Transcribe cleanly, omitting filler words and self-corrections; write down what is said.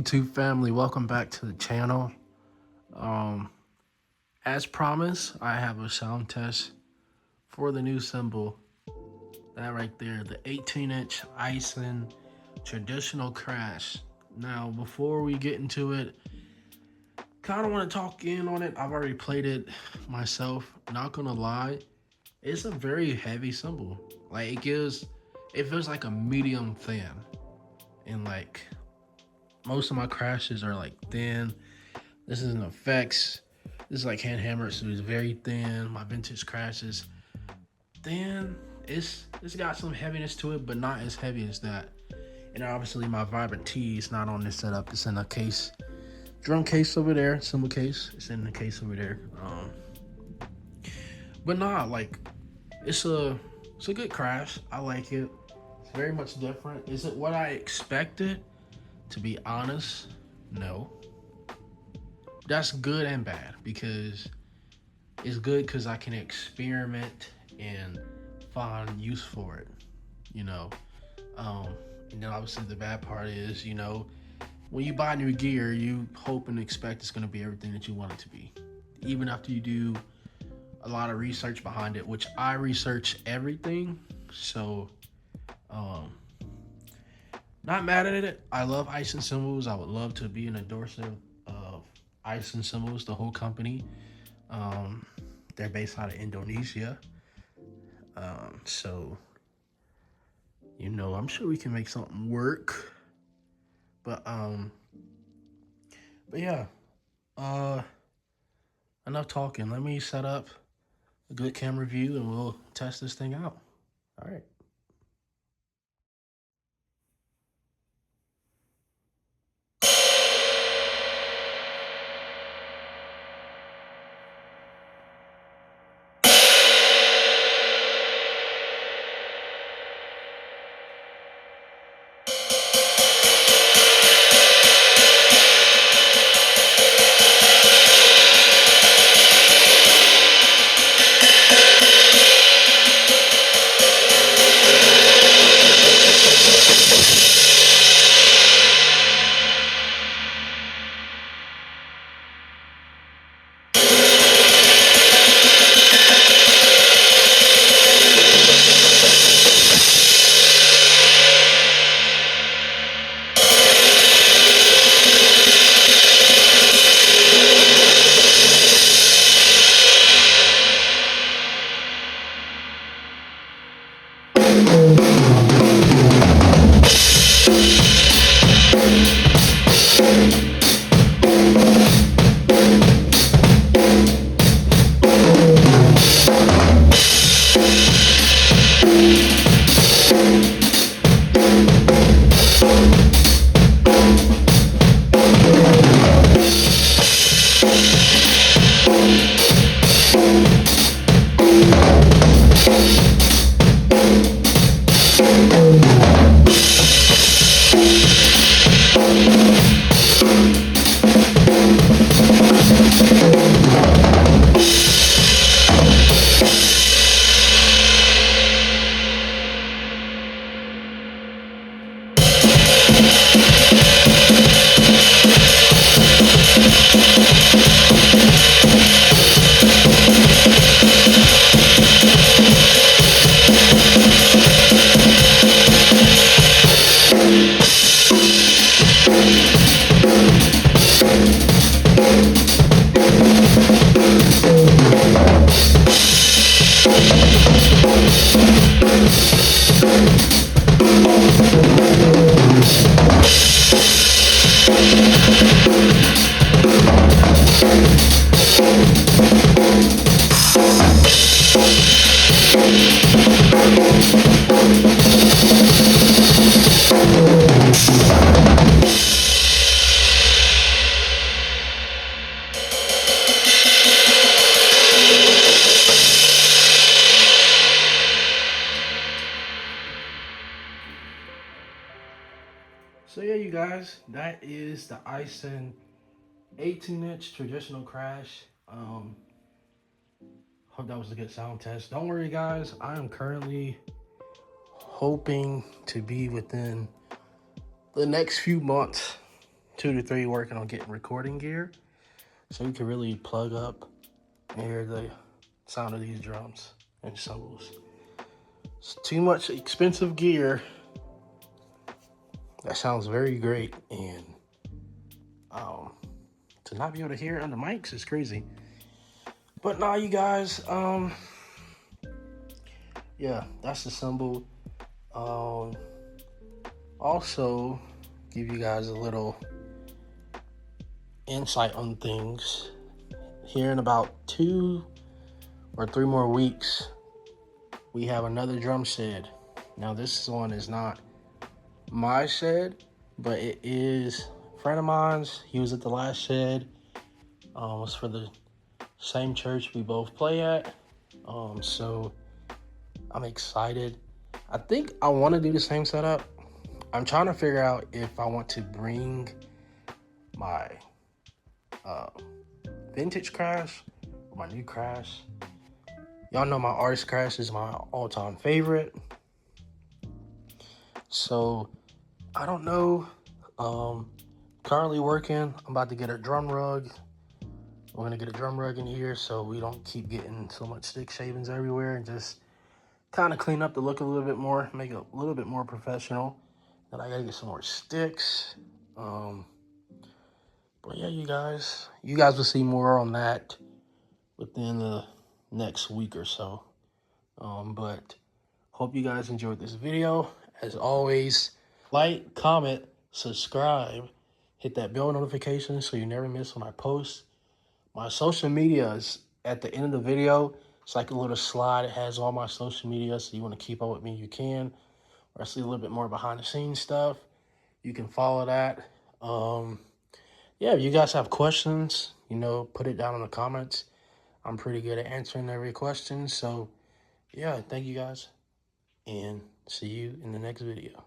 YouTube family? Welcome back to the channel. As promised, I have a sound test for the new Cymbal. That right there, the 18-inch Ison traditional crash. Now, before we get into it, kind of want to talk in on it. I've already played it myself. Not gonna lie, it's a very heavy cymbal. Like it feels like a medium thin, and like most of my crashes are like thin. This is an effects. This is like hand hammered, so it's very thin. My vintage crashes thin. It's got some heaviness to it, but not as heavy as that. And obviously my Vibrant T is not on this setup. It's in a case, drum case over there, cymbal case. It's in the case over there. But nah, like it's a good crash. I like it. It's very much different. Is it what I expected? To be honest, no. That's good and bad because it's good because I can experiment and find use for it, you know. And then obviously the bad part is, when you buy new gear, you hope and expect it's going to be everything that you want it to be, even after you do a lot of research behind it, which I research everything. So, not mad at it. I love Ison Cymbals. I would love to be an endorser of Ison Cymbals, the whole company. They're based out of Indonesia. So, I'm sure we can make something work. But yeah. Enough talking. Let me set up a good camera view and we'll test this thing out. All right. So yeah, you guys, that is the Ison 18-inch traditional crash. Hope that was a good sound test. Don't worry, guys. I am currently hoping to be within the next few months 2 to 3 working on getting recording gear, so you can really plug up and hear the sound of these drums and cymbals. It's too much expensive gear. That sounds very great, and to not be able to hear it on the mics is crazy. But nah, you guys, yeah, that's the Cymbal. Also, give you guys a little insight on things. Here in about 2 or 3 more weeks, we have another drum shed. Now, this one is not my shed, but it is a friend of mine's. He was at the last shed. It was for the same church we both play at. So I'm excited. I think I want to do the same setup. I'm trying to figure out if I want to bring my vintage crash or my new crash. Y'all know my artist crash is my all-time favorite. So I don't know. Currently working. I'm about to get a drum rug. We're gonna get a drum rug in here so we don't keep getting so much stick shavings everywhere, and just kind of clean up the look a little bit more, make it a little bit more professional. Then I gotta get some more sticks. But yeah, you guys will see more on that within the next week or so. But hope you guys enjoyed this video. As always, like, comment, subscribe, hit that bell notification so you never miss when I post. My social media is at the end of the video. It's like a little slide. It has all my social media, so you want to keep up with me, you can. Or I see a little bit more behind the scenes stuff, you can follow that. Yeah, if you guys have questions, put it down in the comments. I'm pretty good at answering every question. So yeah, thank you guys, and see you in the next video.